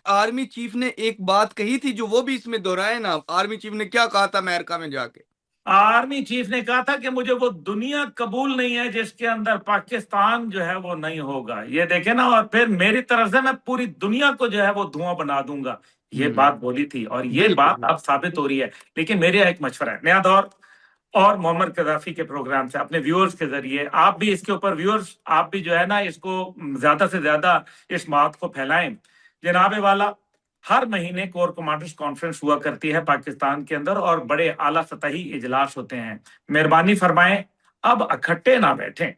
Army chief ने एक बात कही थी जो वो भी इसमें दोहराए ना, आर्मी चीफ ने क्या कहा था अमेरिका में जाके? आर्मी चीफ ने कहा था कि मुझे वो दुनिया कबूल नहीं है जिसके अंदर पाकिस्तान जो है वो नहीं होगा, ये देखे ना, और फिर मेरी तरफ से मैं पूरी दुनिया को जो है वो धुआं बना दूंगा, ये बात बोली थी, और ये बिल्कुल। बात अब साबित हो रही है। लेकिन मेरा एक मशवरा है, नया दौर और मोहम्मद कजाफी के प्रोग्राम से अपने व्यूअर्स के जरिए आप भी इसके ऊपर, व्यूअर्स आप भी जो है ना इसको ज्यादा से ज्यादा इस बात को फैलाएं। जनाबे वाला, हर महीने कोर कमांडर्स कॉन्फ्रेंस हुआ करती है पाकिस्तान के अंदर और बड़े आला सतही इजलास होते हैं। मेहरबानी फरमाएं, अब इकट्ठे ना बैठें।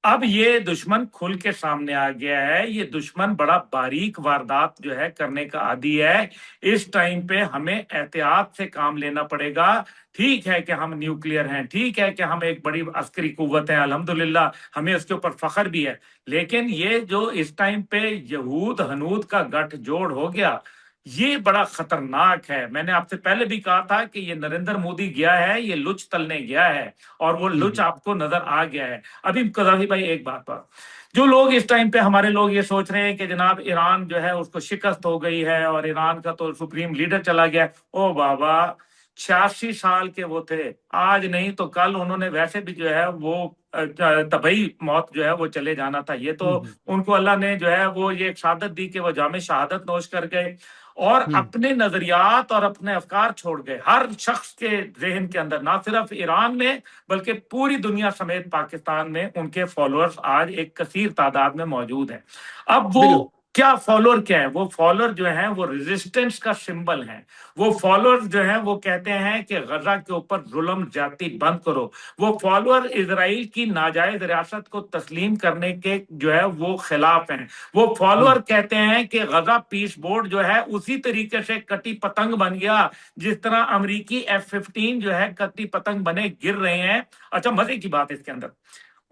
अब ये दुश्मन खुल के सामने आ गया है, ये दुश्मन बड़ा बारीक वारदात जो है करने का आदी है। इस टाइम पे हमें एहतियात से काम लेना पड़ेगा। ठीक है कि हम न्यूक्लियर हैं, ठीक है कि हम एक बड़ी अस्करी कुव्वत हैं, अल्हम्दुलिल्लाह हमें उसके ऊपर फख्र भी है, लेकिन ये जो इस टाइम पे यहूद हनूद का गठजोड़ हो गया, ये बड़ा खतरनाक है। मैंने आपसे पहले भी कहा था कि ये नरेंद्र मोदी गया है, ये लुच तलने गया है, और वो लुच आपको नजर आ गया है। अभी कजाफी भाई एक बात पर, जो लोग इस टाइम पे हमारे लोग ये सोच रहे हैं कि जनाब ईरान जो है उसको शिकस्त हो गई है और ईरान का तो सुप्रीम लीडर चला गया, ओ बाबा, 86 साल के वो थे, आज नहीं तो कल उन्होंने वैसे भी जो है वो तबई मौत जो है वो चले जाना था। ये तो उनको अल्लाह ने जो है वो ये एक शहादत दी कि वो जामे शहादत नोश कर गए और अपने नजरियात और अपने अफकार छोड़ गए। हर शख्स के जहन के अंदर, ना सिर्फ ईरान में बल्कि पूरी दुनिया समेत पाकिस्तान में उनके फॉलोअर्स आज एक कसीर तादाद में मौजूद हैं। अब वो क्या फॉलोअर क्या है, वो फॉलोअर जो है वो रेजिस्टेंस का सिंबल है। वो फॉलोअर जो है वो कहते हैं कि गजा के ऊपर जुल्म ज्यादती बंद करो। वो फॉलोअर इजराइल की नाजायज रियासत को तस्लीम करने के जो है वो खिलाफ हैं। वो फॉलोअर कहते हैं कि गजा पीस बोर्ड जो है उसी तरीके से कटी पतंग बन गया जिस तरह अमरीकी F-15 जो है कटी पतंग बने गिर रहे हैं। अच्छा, मजे की बात इसके अंदर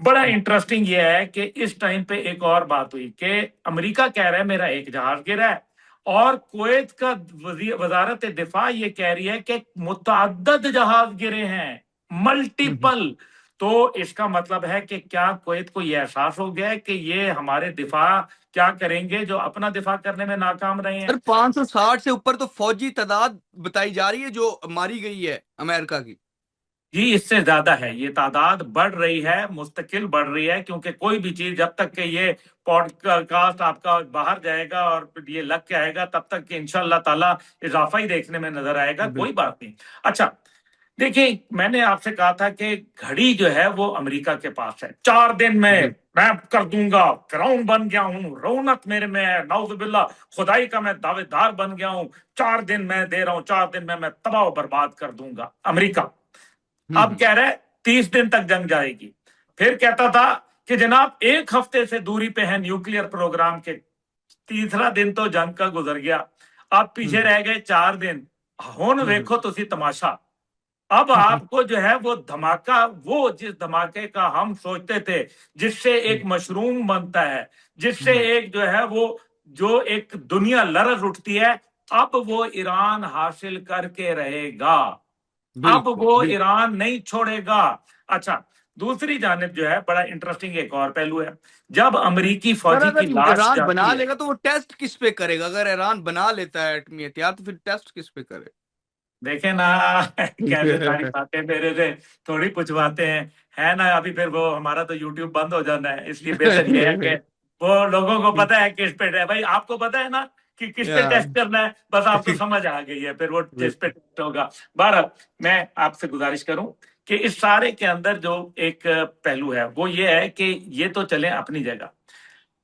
बड़ा इंटरेस्टिंग ये है कि इस टाइम पे एक और बात हुई कि अमेरिका कह रहा है मेरा एक जहाज गिरा है, और कुवैत का वजारत दिफा ये कह रही है कि मुतअद्दद जहाज गिरे हैं, मल्टीपल। तो इसका मतलब है कि क्या कुवैत को यह एहसास हो गया है कि ये हमारे दिफा क्या करेंगे जो अपना दिफा करने में नाकाम रहे हैं। सर 560 से ऊपर तो फौजी तादाद बताई जा रही है जो मारी गई है अमेरिका की। जी, इससे ज्यादा है, ये तादाद बढ़ रही है, मुस्तकिल बढ़ रही है, क्योंकि कोई भी चीज जब तक कि ये पॉडकास्ट आपका बाहर जाएगा और ये लग के आएगा तब तक कि इंशाल्लाह ताला इजाफा ही देखने में नजर आएगा, कोई बात नहीं। अच्छा, देखिए मैंने आपसे कहा था कि घड़ी जो है वो अमेरिका के पास है, 4 दिन में मैं कर दूंगा, फिरौन बन गया हूं, रौनक मेरे में है, नाउजुबिल्ला खुदाई का मैं दावेदार बन गया हूं, 4 दिन मैं दे रहा हूं, 4 दिन में मैं तबाह बर्बाद कर दूंगा अमेरिका। अब कह रहे 30 दिन तक जंग जाएगी। फिर कहता था कि जनाब 1 हफ्ते से दूरी पे है न्यूक्लियर प्रोग्राम के, तीसरा दिन तो जंग का गुजर गया, अब पीछे रह गए 4 दिन। हुन देखो तुसी तमाशा, अब आपको जो है वो धमाका, वो जिस धमाके का हम सोचते थे जिससे एक मशरूम बनता है, जिससे एक जो है वो जो एक दुनिया लरज उठती है, अब वो ईरान हासिल करके रहेगा, अब वो ईरान नहीं छोड़ेगा। अच्छा, दूसरी जानिब जो है बड़ा इंटरेस्टिंग एक और पहलू है, जब अमरीकी सर फौजी की अगर लाश ईरान जाती बना है। लेगा तो वो टेस्ट किस पे करेगा? अगर ईरान बना लेता है एटमी हथियार तो फिर टेस्ट किस पे करे? देखे ना कैसे सारी बातें मेरे से थोड़ी पूछवाते हैं, है ना। अभी फिर वो हमारा तो यूट्यूब बंद हो जाना है, इसलिए बेहतर ये है कि वो लोगों को पता है किस पे, भाई आपको पता है ना कि किस पे टेस्ट करना है, बस आपको समझ आ गई है, फिर वो जिस पे टेस्ट होगा। बहरहाल मैं आपसे गुजारिश करूं कि इस सारे के अंदर जो एक पहलू है वो ये है कि ये तो चले अपनी जगह,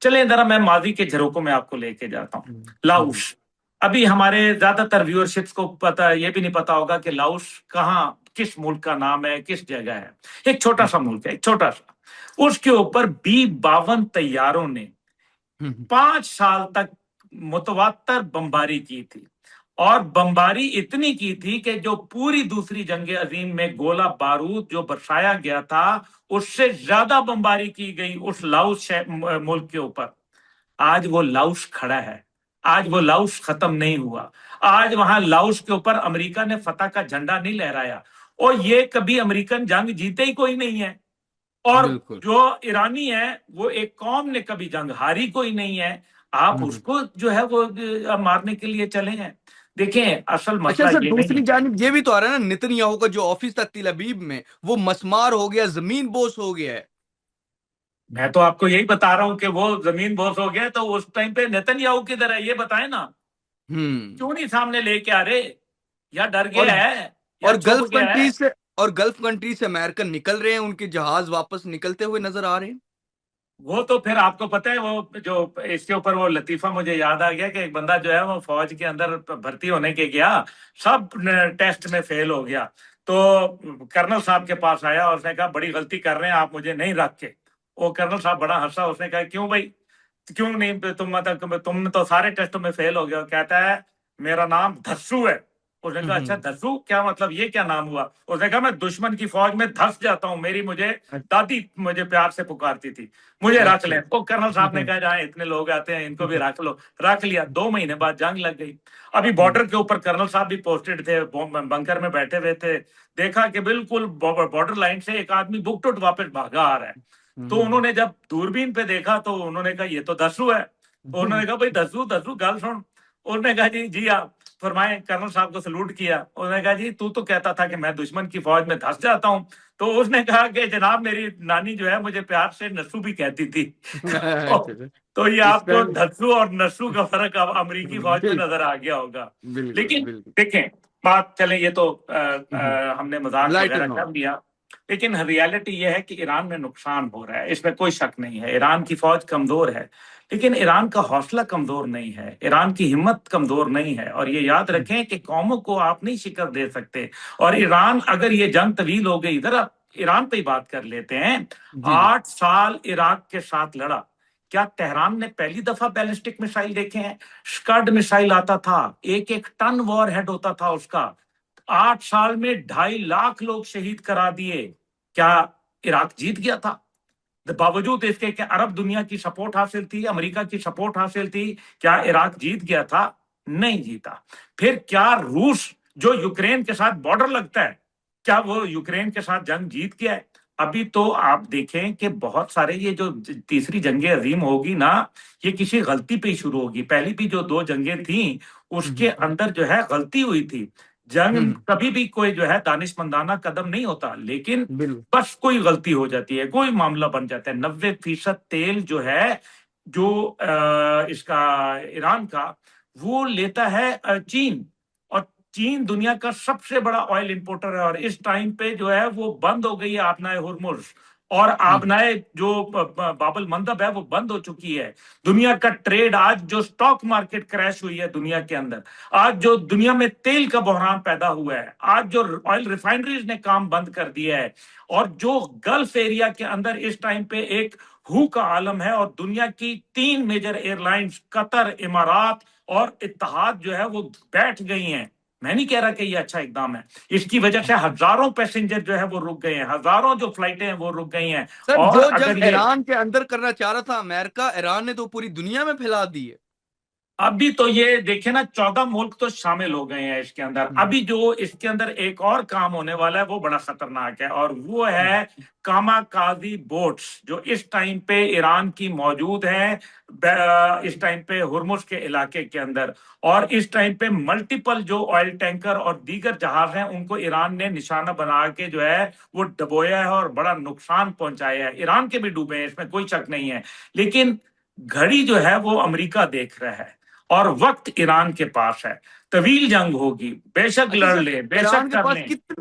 चले जरा मैं माजी के झरोकों में आपको लेके जाता हूँ। लाओस, अभी हमारे ज्यादातर व्यूअरशिप्स को पता, ये भी नहीं पता होगा कि लाओस कहाँ, किस मुल्क का नाम है, किस जगह है। एक छोटा सा मुल्क है, एक छोटा सा, उसके ऊपर B-52 तैयारों ने 5 साल तक मुतवातर बमबारी की थी, और बमबारी इतनी की थी कि जो पूरी दूसरी जंग अजीम में गोला बारूद जो बरसाया गया था उससे ज्यादा बमबारी की गई उस लाउस मुल्क के ऊपर। आज वो लाउस खड़ा है, आज वो लाउस खत्म नहीं हुआ, आज वहां लाउस के ऊपर अमेरिका ने फतह का झंडा नहीं लहराया, और ये कभी अमेरिकन जंग जीते ही कोई नहीं है। और जो ईरानी है वो एक कौम ने कभी जंग हारी कोई नहीं है। آپ اس کو جو ہے وہ مارنے کے لیے چلے ہیں. دیکھیں اصل اچھا مسئلہ سر، یہ دوسری نہیں ہے. جانب یہ بھی تو آ رہا ہے نا، نتن یاہو کا جو آفس تھا تل ابیب میں وہ مسمار ہو گیا، زمین بوس ہو گیا ہے. میں تو آپ کو یہی بتا رہا ہوں کہ وہ زمین بوس ہو گیا، تو اس ٹائم پہ نیتن یاہو کدھر ہے یہ بتائیں نا. ہوں کیوں نہیں سامنے لے کے آ رہے؟ یا ڈر اور گیا ہے یا اور چھپ گلف گیا ہے؟ کنٹری سے اور گلف کنٹری سے امریکن نکل رہے ہیں، ان کے جہاز واپس نکلتے ہوئے نظر آ رہے ہیں. وہ تو پھر آپ کو پتہ ہے، وہ جو اس کے اوپر وہ لطیفہ مجھے یاد آ گیا کہ ایک بندہ جو ہے وہ فوج کے اندر بھرتی ہونے کے گیا، سب ٹیسٹ میں فیل ہو گیا. تو کرنل صاحب کے پاس آیا اور اس نے کہا بڑی غلطی کر رہے ہیں آپ مجھے نہیں رکھ کے. وہ کرنل صاحب بڑا ہنسا، اس نے کہا کیوں بھائی، کیوں نہیں تم تو سارے ٹیسٹوں میں فیل ہو گیا. کہتا ہے میرا نام دھسو ہے. اس نے کہا اچھا دھسو کیا مطلب، یہ کیا نام ہوا؟ اس نے کہا میں دشمن کی فوج میں دھس جاتا ہوں، مجھے دادی مجھے پیار سے پکارتی تھی، مجھے رکھ لیں. تو کرنل صاحب نے کہا جہاں اتنے لوگ آتے ہیں ان کو بھی رکھ لو. رکھ لیا. 2 مہینے بعد جنگ لگ گئی. ابھی بارڈر کے اوپر کرنل صاحب بھی پوسٹڈ تھے، بنکر میں بیٹھے ہوئے تھے. دیکھا کہ بالکل بارڈر لائن سے ایک آدمی بک ٹوٹ واپس بھاگا آ رہا ہے. تو انہوں نے جب دوربین پہ دیکھا تو انہوں نے کہا یہ تو دسو ہے. انہوں نے کہا بھائی دسو گل سن. انہوں نے کہا جی آپ فرمائیں. کرنل صاحب کو سلوٹ کیا. انہوں نے کہا جی تو کہتا تھا کہ میں دشمن کی فوج میں دھس جاتا ہوں. تو اس نے کہا کہ جناب میری نانی جو ہے مجھے پیار سے نسو بھی کہتی تھی. تو یہ اس آپ کا کو دھسو اور نسو کا فرق اب امریکی فوج میں نظر آ گیا ہوگا. بالکل لیکن بالکل دیکھیں بات چلیں، یہ تو ہم نے مذاق لائٹر وغیرہ کر نوٹ. دیا. لیکن ریالٹی یہ ہے کہ ایران میں نقصان ہو رہا ہے، اس میں کوئی شک نہیں ہے. ایران کی فوج کمزور ہے، لیکن ایران کا حوصلہ کمزور نہیں ہے، ایران کی ہمت کمزور نہیں ہے. اور یہ یاد رکھیں کہ قوموں کو آپ نہیں شکست دے سکتے. اور ایران اگر یہ جنگ طویل ہو گئی، ذرا ایران پہ ہی بات کر لیتے ہیں. جی جی 8 سال عراق کے ساتھ لڑا. کیا تہران نے پہلی دفعہ بیلسٹک میسائل دیکھے ہیں؟ اسکڈ میسائل آتا تھا، 1 ٹن وار ہیڈ ہوتا تھا اس کا. 8 سال میں 2.5 لاکھ لوگ شہید کرا دیے. کیا عراق جیت گیا تھا؟ باوجود اس کے کہ عرب دنیا کی سپورٹ حاصل تھی، امریکہ کی سپورٹ حاصل تھی، کیا عراق جیت گیا تھا؟ نہیں جیتا. پھر کیا روس جو یوکرین کے ساتھ بارڈر لگتا ہے، کیا وہ یوکرین کے ساتھ جنگ جیت گیا ہے؟ ابھی تو آپ دیکھیں کہ بہت سارے یہ جو تیسری جنگ عظیم ہوگی نا، یہ کسی غلطی پہ ہی شروع ہوگی. پہلی بھی جو 2 جنگیں تھیں اس کے اندر جو ہے غلطی ہوئی تھی. جنگ کبھی بھی کوئی جو ہے دانشمندانہ قدم نہیں ہوتا، لیکن بالکل بس کوئی غلطی ہو جاتی ہے، کوئی معاملہ بن جاتا ہے. 90% تیل جو ہے جو اس کا ایران کا وہ لیتا ہے چین. اور چین دنیا کا سب سے بڑا آئل امپورٹر ہے، اور اس ٹائم پہ جو ہے وہ بند ہو گئی ہے آبنائے ہرمز. اور آبنائے جو باب المندب ہے وہ بند ہو چکی ہے. دنیا کا ٹریڈ آج جو سٹاک مارکیٹ کریش ہوئی ہے دنیا کے اندر، آج جو دنیا میں تیل کا بحران پیدا ہوا ہے، آج جو آئل ریفائنریز نے کام بند کر دیا ہے، اور جو گلف ایریا کے اندر اس ٹائم پہ ایک ہو کا عالم ہے، اور دنیا کی 3 میجر ایئر لائنز قطر، امارات اور اتحاد جو ہے وہ بیٹھ گئی ہیں. میں نہیں کہہ رہا کہ یہ اچھا اقدام ہے، اس کی وجہ سے ہزاروں پیسنجر جو ہے وہ رک گئے ہیں، ہزاروں جو فلائٹیں ہیں وہ رک گئی ہیں. سر، اور جو اگر جنگ یہ ایران کے اندر کرنا چاہ رہا تھا امریکہ، ایران نے تو پوری دنیا میں پھیلا دی ہے. ابھی تو یہ دیکھیں نا 14 ملک تو شامل ہو گئے ہیں اس کے اندر. ابھی جو اس کے اندر ایک اور کام ہونے والا ہے وہ بڑا خطرناک ہے، اور وہ ہے کاما کازی بوٹس جو اس ٹائم پہ ایران کی موجود ہیں اس ٹائم پہ ہرمز کے علاقے کے اندر. اور اس ٹائم پہ ملٹیپل جو آئل ٹینکر اور دیگر جہاز ہیں ان کو ایران نے نشانہ بنا کے جو ہے وہ ڈبویا ہے اور بڑا نقصان پہنچایا ہے. ایران کے بھی ڈوبے ہیں، اس میں کوئی شک نہیں ہے. لیکن گھڑی جو ہے وہ امریکہ دیکھ رہا ہے اور وقت ایران کے پاس ہے. طویل جنگ ہوگی، بے شک اچھا لڑ سر، لے، بے ایران شک کے کر پاس لیں. کتنے